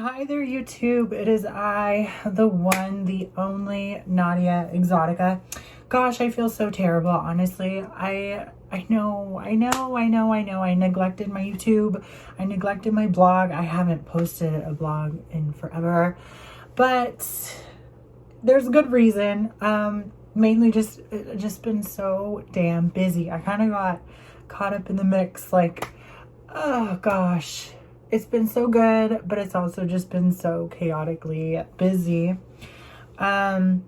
Hi there, YouTube. It is I, the one, the only Naudia Exotica. Gosh, I feel so terrible, honestly. I know. I neglected my YouTube. I neglected my blog. I haven't posted a blog in forever. But there's a good reason. Mainly just been so damn busy. I kind of got caught up in the mix, like, oh gosh. It's been so good, but it's also just been so chaotically busy. I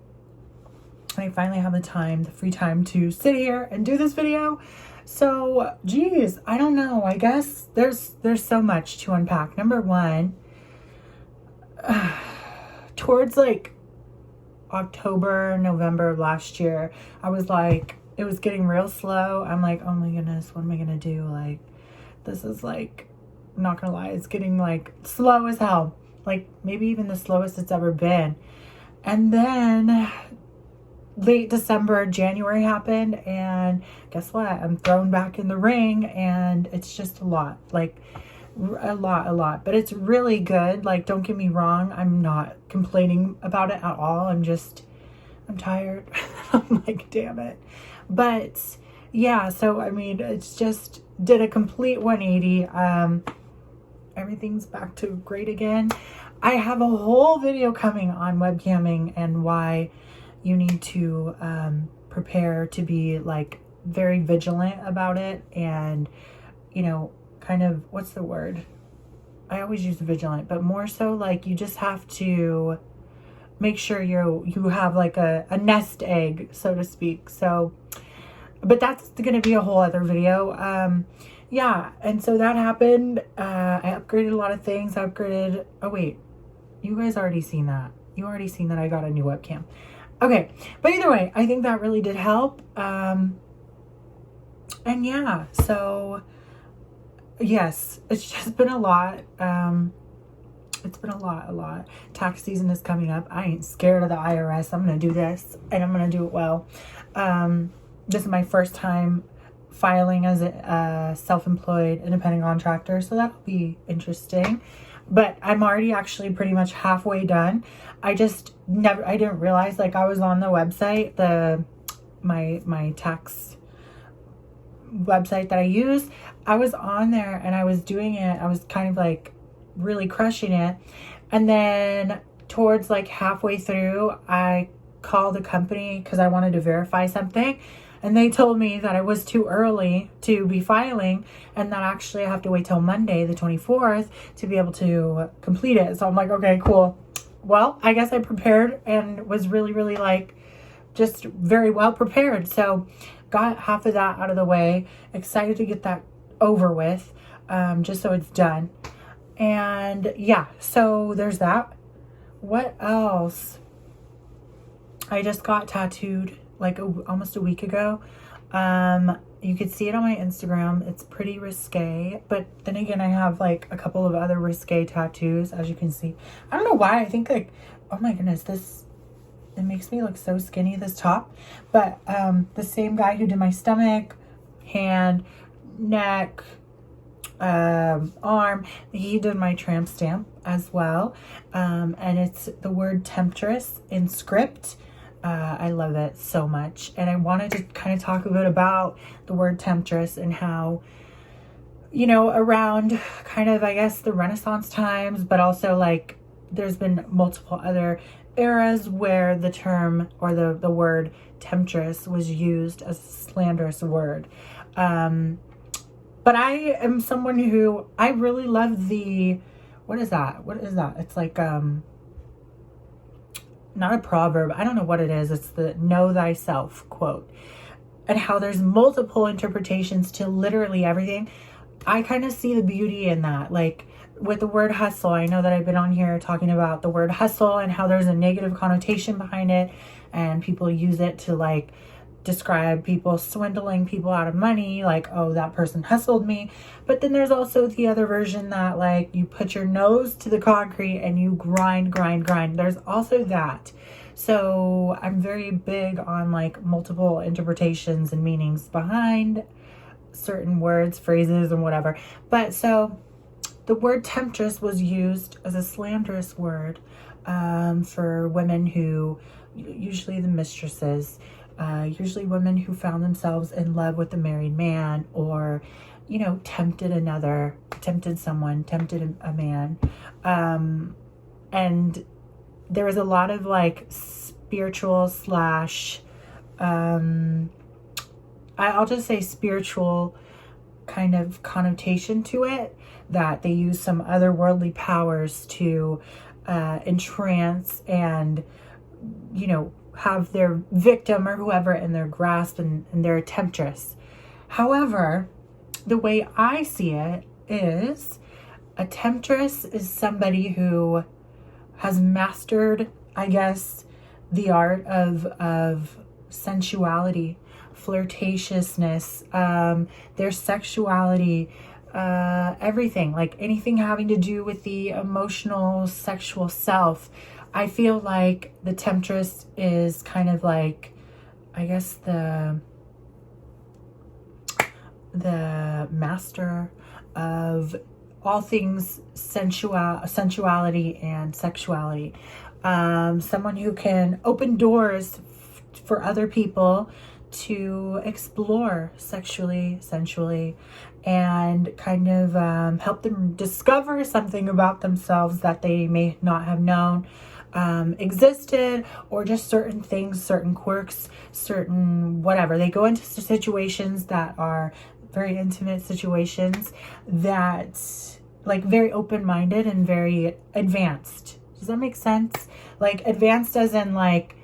finally have the free time to sit here and do this video. So, geez, I don't know. I guess there's so much to unpack. Number one, towards like October, November of last year, I was like, it was getting real slow. I'm like, oh my goodness, what am I gonna do? Like, this is like, not gonna lie, it's getting like slow as hell, like maybe even the slowest it's ever been. And then late December, January happened, and guess what? I'm thrown back in the ring, and it's just a lot, like a lot, but it's really good. Like, don't get me wrong, I'm not complaining about it at all. I'm tired. I'm like, damn it. But yeah, so I mean, it's just did a complete 180. Everything's back to great again. I have a whole video coming on webcamming and why you need to prepare to be like very vigilant about it, and you know, kind of, what's the word? I always use vigilant, but more so like you just have to make sure you have like a nest egg, so to speak. So, but that's going to be a whole other video. Yeah, and so that happened. I upgraded a lot of things. Oh wait, you guys already seen that. You already seen that I got a new webcam. Okay, but either way, I think that really did help. And yeah, so yes, it's just been a lot. It's been a lot. Tax season is coming up. I ain't scared of the IRS. I'm going to do this, and I'm going to do it well. This is my first time filing as a self-employed independent contractor, so that'll be interesting. But I'm already actually pretty much halfway done. I didn't realize, like, I was on the website, my tax website that I use. I was on there and I was doing it. I was kind of like really crushing it, and then towards like halfway through, I called the company because I wanted to verify something. And they told me that it was too early to be filing, and that actually I have to wait till Monday, the 24th, to be able to complete it. So I'm like, okay, cool. Well, I guess I prepared and was really like just very well prepared. So got half of that out of the way. Excited to get that over with, just so it's done. And yeah, so there's that. What else? I just got tattooed like almost a week ago. You could see it on my Instagram. It's pretty risque, but then again, I have like a couple of other risque tattoos, as you can see. I don't know why. I think like, oh my goodness, it makes me look so skinny, this top. But the same guy who did my stomach, hand, neck, arm, he did my tramp stamp as well. And it's the word Temptress in script. I love it so much, and I wanted to kind of talk a bit about the word temptress and how, you know, around kind of, I guess, the Renaissance times, but also like there's been multiple other eras where the term or the word temptress was used as a slanderous word. But I am someone who, I really love what is that? It's like, not a proverb. I don't know what it is. It's the know thyself quote, and how there's multiple interpretations to literally everything. I kind of see the beauty in that. Like with the word hustle, I know that I've been on here talking about the word hustle and how there's a negative connotation behind it, and people use it to like describe people swindling people out of money, like, oh, that person hustled me. But then there's also the other version that like you put your nose to the concrete and you grind. There's also that. So I'm very big on like multiple interpretations and meanings behind certain words, phrases, and whatever. But so the word temptress was used as a slanderous word for women who, usually the mistresses, usually women who found themselves in love with a married man, or, you know, tempted someone, tempted a man. And there was a lot of like spiritual slash, I'll just say spiritual kind of connotation to it, that they use some otherworldly powers to entrance and, you know, have their victim or whoever in their grasp, and they're a temptress. However, the way I see it is, a temptress is somebody who has mastered, I guess, the art of sensuality, flirtatiousness, their sexuality, everything, like anything having to do with the emotional, sexual self. I feel like the temptress is kind of like, I guess, the master of all things sensuality and sexuality. Someone who can open doors for other people to explore sexually, sensually, and kind of help them discover something about themselves that they may not have known existed, or just certain things, certain quirks, certain whatever. They go into situations that are very intimate situations, that like very open-minded and very advanced. Does that make sense? Like advanced as in like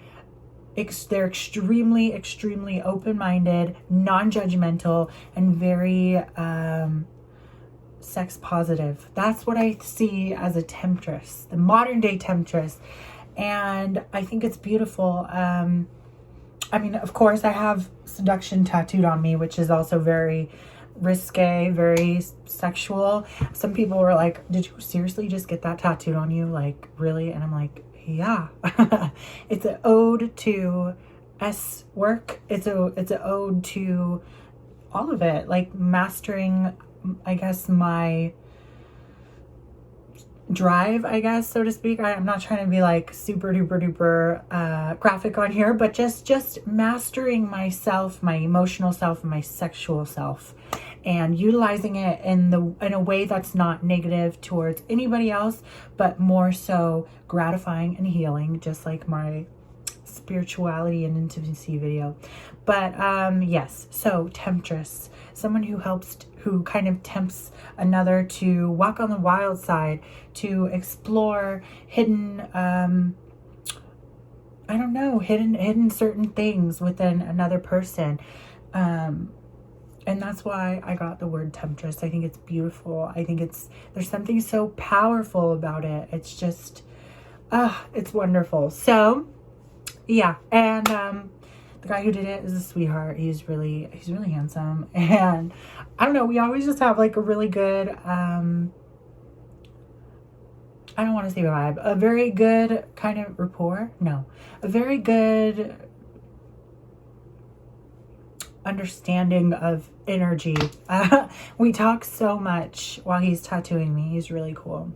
they're extremely, extremely open-minded, non-judgmental, and very sex positive. That's what I see as a temptress, the modern day temptress. And I think it's beautiful. I mean, of course, I have seduction tattooed on me, which is also very risque, very sexual. Some people were like, did you seriously just get that tattooed on you? Like, really? And I'm like, yeah. It's an ode to S work. It's an ode to all of it, like mastering, I guess, my drive, I guess, so to speak. I'm not trying to be like super duper duper graphic on here, but just mastering myself, my emotional self, and my sexual self, and utilizing it in a way that's not negative towards anybody else, but more so gratifying and healing, just like my spirituality and intimacy video. But yes, so temptress, someone who kind of tempts another to walk on the wild side, to explore hidden I don't know, hidden certain things within another person. And that's why I got the word temptress. I think it's beautiful. I think there's something so powerful about it. It's just it's wonderful. So yeah, and the guy who did it is a sweetheart. He's really handsome, and I don't know, we always just have like a really good I don't want to say vibe, a very good kind of rapport. No, a very good understanding of energy. We talk so much while he's tattooing me. He's really cool.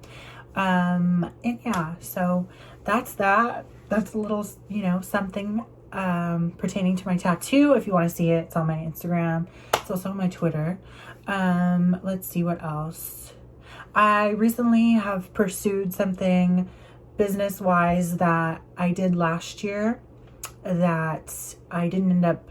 And yeah, so that's that. That's a little, you know, something pertaining to my tattoo. If you want to see it, it's on my Instagram. It's also on my Twitter. Let's see what else. I recently have pursued something business-wise that I did last year that I didn't end up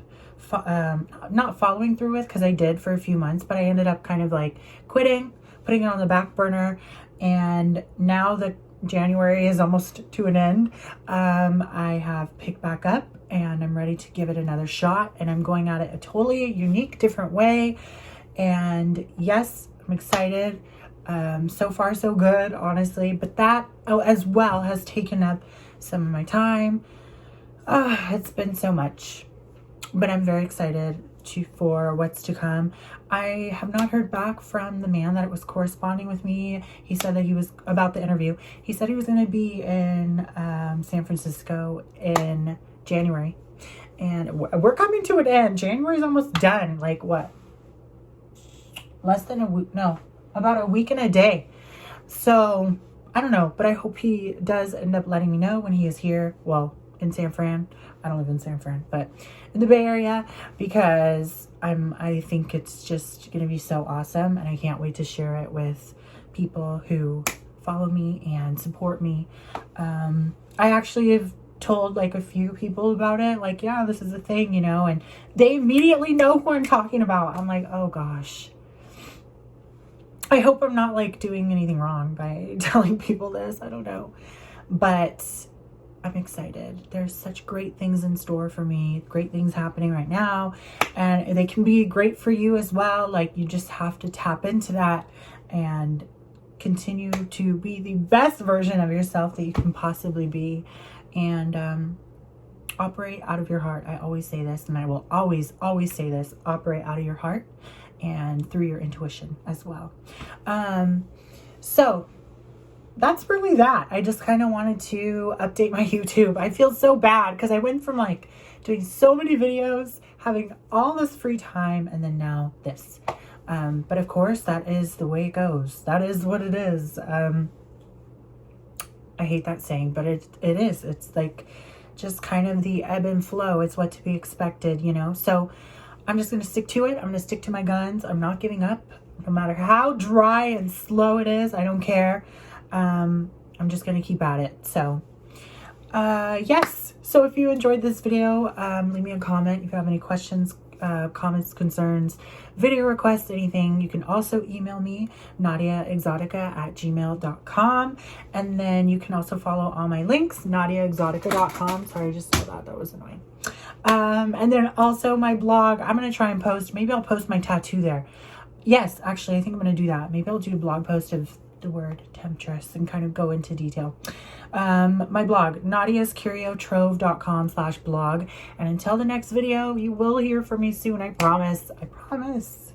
not following through with, because I did for a few months, but I ended up kind of like quitting, putting it on the back burner. And now that January is almost to an end, I have picked back up and I'm ready to give it another shot, and I'm going at it a totally unique, different way. And yes, I'm excited. So far so good, honestly, but that as well has taken up some of my time. It's been so much, but I'm very excited for what's to come. I have not heard back from the man that was corresponding with me. He said that he was, about the interview, he said he was going to be in San Francisco in January, and we're coming to an end. January's almost done. Like what? Less than a week? No, about a week and a day. So I don't know, but I hope he does end up letting me know when he is here. Well, in San Fran. I don't live in San Fran, but in the Bay Area, because I think it's just going to be so awesome, and I can't wait to share it with people who follow me and support me. I actually have told like a few people about it, like, yeah, this is a thing, you know, and they immediately know who I'm talking about. I'm like, oh gosh, I hope I'm not like doing anything wrong by telling people this. I don't know, but I'm excited. There's such great things in store for me, great things happening right now, and they can be great for you as well. Like, you just have to tap into that and continue to be the best version of yourself that you can possibly be, and operate out of your heart. I always say this, and I will always say this: operate out of your heart and through your intuition as well. So that's really that. I just kind of wanted to update my YouTube. I feel so bad because I went from like doing so many videos, having all this free time, and then now this. But of course, that is the way it goes. That is what it is. I hate that saying, but it is. It's like just kind of the ebb and flow. It's what to be expected, you know? So I'm just going to stick to it. I'm going to stick to my guns. I'm not giving up. No matter how dry and slow it is, I don't care. I'm just going to keep at it. So, yes. So if you enjoyed this video, leave me a comment if you have any questions, comments, concerns, video requests, anything. You can also email me, nadiaexotica@gmail.com. And then you can also follow all my links, nadiaexotica.com. Sorry, I just saw that. That was annoying. And then also my blog. I'm going to try and post. Maybe I'll post my tattoo there. Yes, actually, I think I'm going to do that. Maybe I'll do a blog post of the word Temptress and kind of go into detail. My blog, nadiascuriotrove.com/blog. And until the next video, you will hear from me soon. I promise. I promise.